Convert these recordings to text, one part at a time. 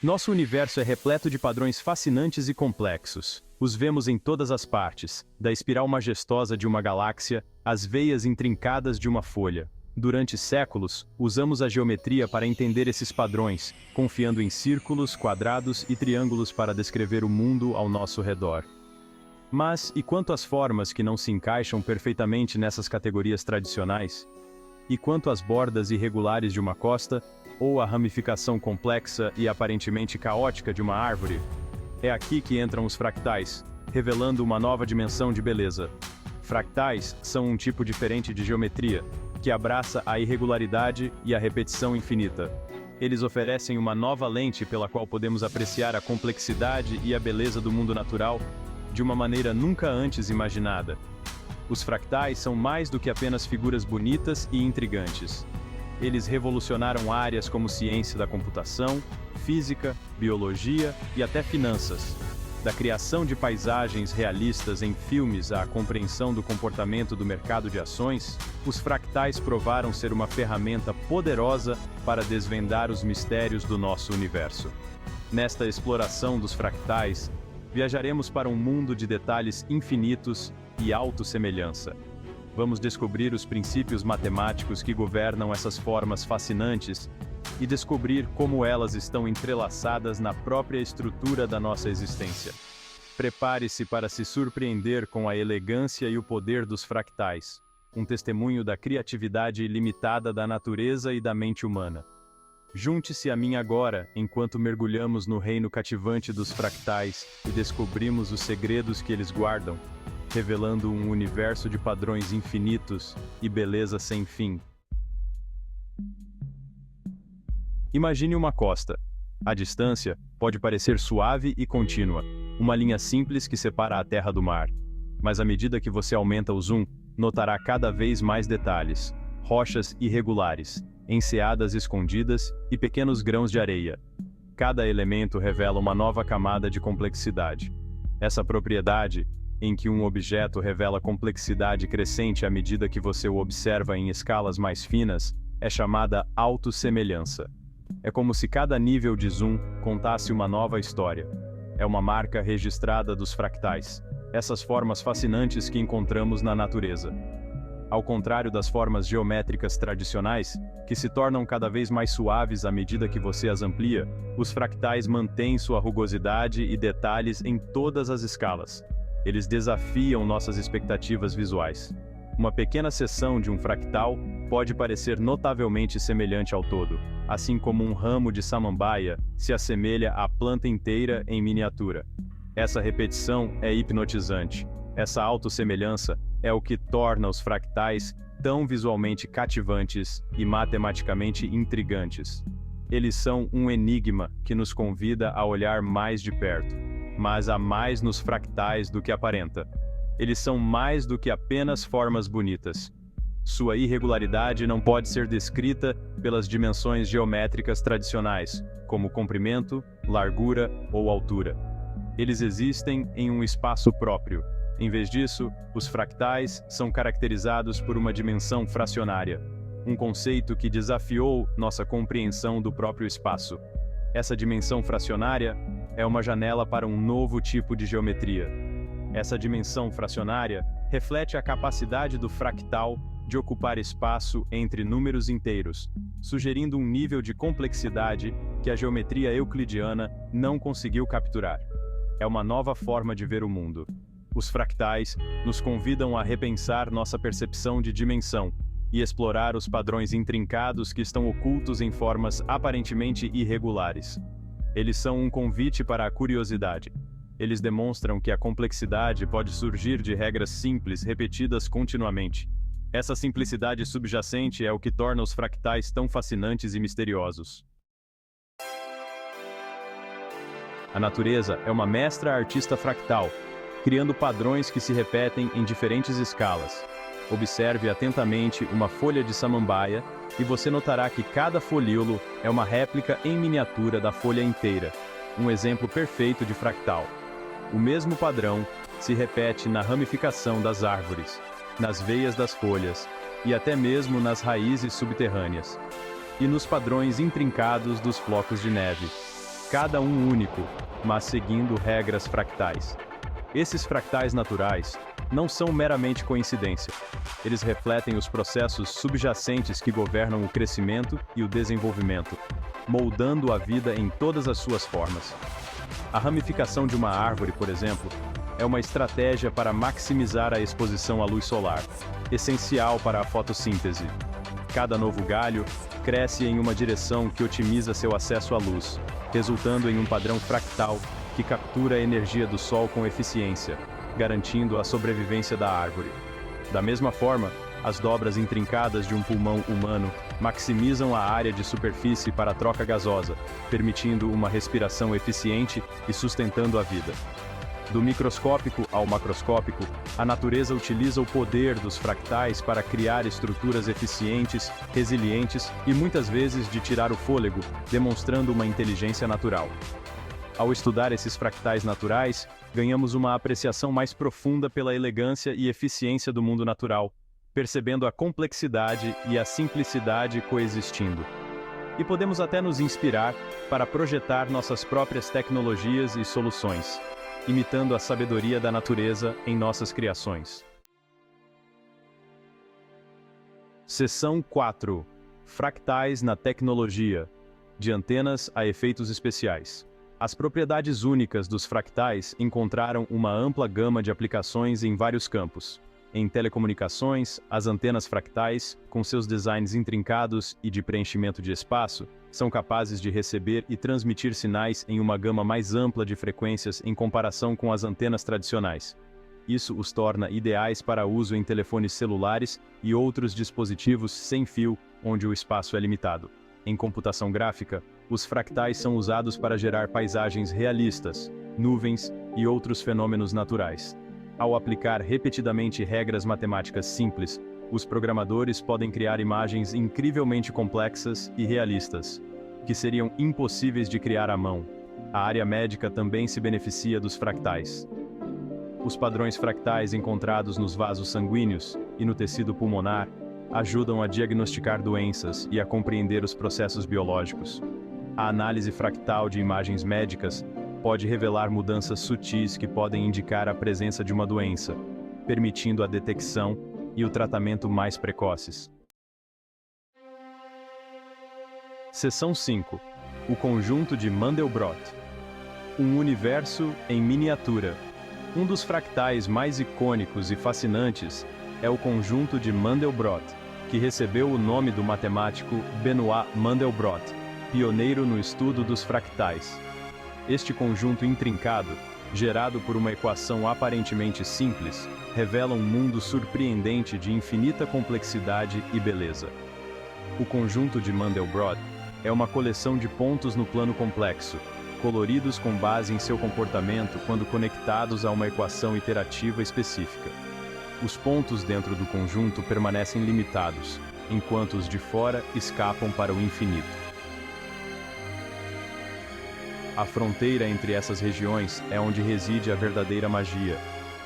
Nosso universo é repleto de padrões fascinantes e complexos. Os vemos em todas as partes, da espiral majestosa de uma galáxia às veias intrincadas de uma folha. Durante séculos, usamos a geometria para entender esses padrões, confiando em círculos, quadrados e triângulos para descrever o mundo ao nosso redor. Mas, e quanto às formas que não se encaixam perfeitamente nessas categorias tradicionais? E quanto às bordas irregulares de uma costa, ou a ramificação complexa e aparentemente caótica de uma árvore? É aqui que entram os fractais, revelando uma nova dimensão de beleza. Fractais são um tipo diferente de geometria, que abraça a irregularidade e a repetição infinita. Eles oferecem uma nova lente pela qual podemos apreciar a complexidade e a beleza do mundo natural de uma maneira nunca antes imaginada. Os fractais são mais do que apenas figuras bonitas e intrigantes. Eles revolucionaram áreas como ciência da computação, física, biologia e até finanças. Da criação de paisagens realistas em filmes à compreensão do comportamento do mercado de ações, os fractais provaram ser uma ferramenta poderosa para desvendar os mistérios do nosso universo. Nesta exploração dos fractais, viajaremos para um mundo de detalhes infinitos e autossemelhança. Vamos descobrir os princípios matemáticos que governam essas formas fascinantes e descobrir como elas estão entrelaçadas na própria estrutura da nossa existência. Prepare-se para se surpreender com a elegância e o poder dos fractais, um testemunho da criatividade ilimitada da natureza e da mente humana. Junte-se a mim agora, enquanto mergulhamos no reino cativante dos fractais e descobrimos os segredos que eles guardam, revelando um universo de padrões infinitos e beleza sem fim. Imagine uma costa. A distância pode parecer suave e contínua, uma linha simples que separa a terra do mar. Mas à medida que você aumenta o zoom, notará cada vez mais detalhes, rochas irregulares, enseadas escondidas e pequenos grãos de areia. Cada elemento revela uma nova camada de complexidade. Essa propriedade, em que um objeto revela complexidade crescente à medida que você o observa em escalas mais finas, é chamada autossemelhança. É como se cada nível de zoom contasse uma nova história. É uma marca registrada dos fractais, essas formas fascinantes que encontramos na natureza. Ao contrário das formas geométricas tradicionais, que se tornam cada vez mais suaves à medida que você as amplia, os fractais mantêm sua rugosidade e detalhes em todas as escalas. Eles desafiam nossas expectativas visuais. Uma pequena seção de um fractal pode parecer notavelmente semelhante ao todo, assim como um ramo de samambaia se assemelha à planta inteira em miniatura. Essa repetição é hipnotizante. Essa autossemelhança é o que torna os fractais tão visualmente cativantes e matematicamente intrigantes. Eles são um enigma que nos convida a olhar mais de perto. Mas há mais nos fractais do que aparenta. Eles são mais do que apenas formas bonitas. Sua irregularidade não pode ser descrita pelas dimensões geométricas tradicionais, como comprimento, largura ou altura. Eles existem em um espaço próprio. Em vez disso, os fractais são caracterizados por uma dimensão fracionária, um conceito que desafiou nossa compreensão do próprio espaço. Essa dimensão fracionária é uma janela para um novo tipo de geometria. Essa dimensão fracionária reflete a capacidade do fractal de ocupar espaço entre números inteiros, sugerindo um nível de complexidade que a geometria euclidiana não conseguiu capturar. É uma nova forma de ver o mundo. Os fractais nos convidam a repensar nossa percepção de dimensão e explorar os padrões intrincados que estão ocultos em formas aparentemente irregulares. Eles são um convite para a curiosidade. Eles demonstram que a complexidade pode surgir de regras simples repetidas continuamente. Essa simplicidade subjacente é o que torna os fractais tão fascinantes e misteriosos. A natureza é uma mestra artista fractal, criando padrões que se repetem em diferentes escalas. Observe atentamente uma folha de samambaia e você notará que cada folíolo é uma réplica em miniatura da folha inteira, um exemplo perfeito de fractal. O mesmo padrão se repete na ramificação das árvores, nas veias das folhas e até mesmo nas raízes subterrâneas, e nos padrões intrincados dos flocos de neve. cada um único, mas seguindo regras fractais. Esses fractais naturais não são meramente coincidência. Eles refletem os processos subjacentes que governam o crescimento e o desenvolvimento, moldando a vida em todas as suas formas. A ramificação de uma árvore, por exemplo, é uma estratégia para maximizar a exposição à luz solar, essencial para a fotossíntese. Cada novo galho cresce em uma direção que otimiza seu acesso à luz, resultando em um padrão fractal que captura a energia do sol com eficiência, garantindo a sobrevivência da árvore. Da mesma forma, as dobras intrincadas de um pulmão humano maximizam a área de superfície para a troca gasosa, permitindo uma respiração eficiente e sustentando a vida. Do microscópico ao macroscópico, a natureza utiliza o poder dos fractais para criar estruturas eficientes, resilientes e muitas vezes de tirar o fôlego, demonstrando uma inteligência natural. Ao estudar esses fractais naturais, ganhamos uma apreciação mais profunda pela elegância e eficiência do mundo natural, percebendo a complexidade e a simplicidade coexistindo. E podemos até nos inspirar para projetar nossas próprias tecnologias e soluções, imitando a sabedoria da natureza em nossas criações. Seção 4. Fractais na tecnologia, de antenas a efeitos especiais. As propriedades únicas dos fractais encontraram uma ampla gama de aplicações em vários campos. Em telecomunicações, as antenas fractais, com seus designs intrincados e de preenchimento de espaço, são capazes de receber e transmitir sinais em uma gama mais ampla de frequências em comparação com as antenas tradicionais. Isso os torna ideais para uso em telefones celulares e outros dispositivos sem fio, onde o espaço é limitado. Em computação gráfica, os fractais são usados para gerar paisagens realistas, nuvens e outros fenômenos naturais. Ao aplicar repetidamente regras matemáticas simples, os programadores podem criar imagens incrivelmente complexas e realistas, que seriam impossíveis de criar à mão. A área médica também se beneficia dos fractais. Os padrões fractais encontrados nos vasos sanguíneos e no tecido pulmonar ajudam a diagnosticar doenças e a compreender os processos biológicos. A análise fractal de imagens médicas pode revelar mudanças sutis que podem indicar a presença de uma doença, permitindo a detecção e o tratamento mais precoces. Seção 5. O conjunto de Mandelbrot. Um universo em miniatura. Um dos fractais mais icônicos e fascinantes é o conjunto de Mandelbrot, que recebeu o nome do matemático Benoit Mandelbrot, pioneiro no estudo dos fractais. Este conjunto intrincado, gerado por uma equação aparentemente simples, revela um mundo surpreendente de infinita complexidade e beleza. O conjunto de Mandelbrot é uma coleção de pontos no plano complexo, coloridos com base em seu comportamento quando conectados a uma equação iterativa específica. Os pontos dentro do conjunto permanecem limitados, enquanto os de fora escapam para o infinito. A fronteira entre essas regiões é onde reside a verdadeira magia,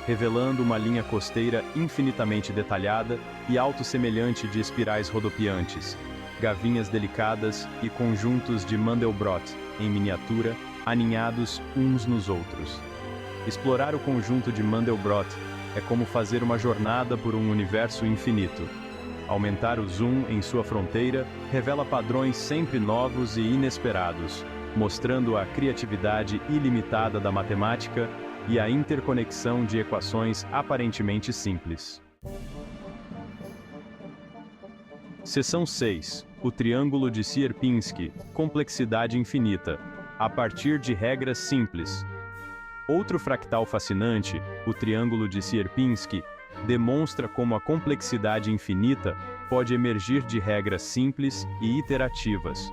revelando uma linha costeira infinitamente detalhada e autossemelhante de espirais rodopiantes, gavinhas delicadas e conjuntos de Mandelbrot, em miniatura, aninhados uns nos outros. Explorar o conjunto de Mandelbrot é como fazer uma jornada por um universo infinito. Aumentar o zoom em sua fronteira revela padrões sempre novos e inesperados, mostrando a criatividade ilimitada da matemática e a interconexão de equações aparentemente simples. Seção 6. O triângulo de Sierpinski, complexidade infinita, a partir de regras simples. Outro fractal fascinante, o triângulo de Sierpinski, demonstra como a complexidade infinita pode emergir de regras simples e iterativas.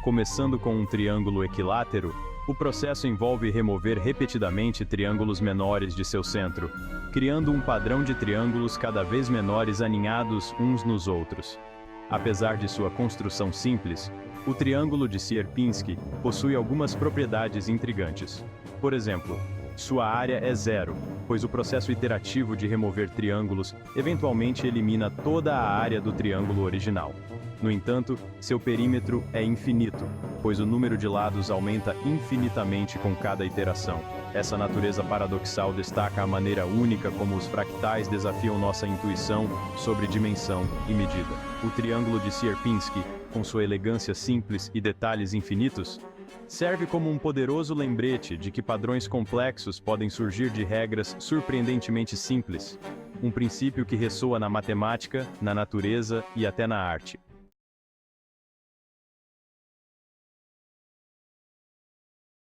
Começando com um triângulo equilátero, o processo envolve remover repetidamente triângulos menores de seu centro, criando um padrão de triângulos cada vez menores aninhados uns nos outros. Apesar de sua construção simples, o triângulo de Sierpinski possui algumas propriedades intrigantes. Por exemplo, sua área é zero, pois o processo iterativo de remover triângulos eventualmente elimina toda a área do triângulo original. No entanto, seu perímetro é infinito, pois o número de lados aumenta infinitamente com cada iteração. Essa natureza paradoxal destaca a maneira única como os fractais desafiam nossa intuição sobre dimensão e medida. O triângulo de Sierpinski, com sua elegância simples e detalhes infinitos, serve como um poderoso lembrete de que padrões complexos podem surgir de regras surpreendentemente simples, um princípio que ressoa na matemática, na natureza e até na arte.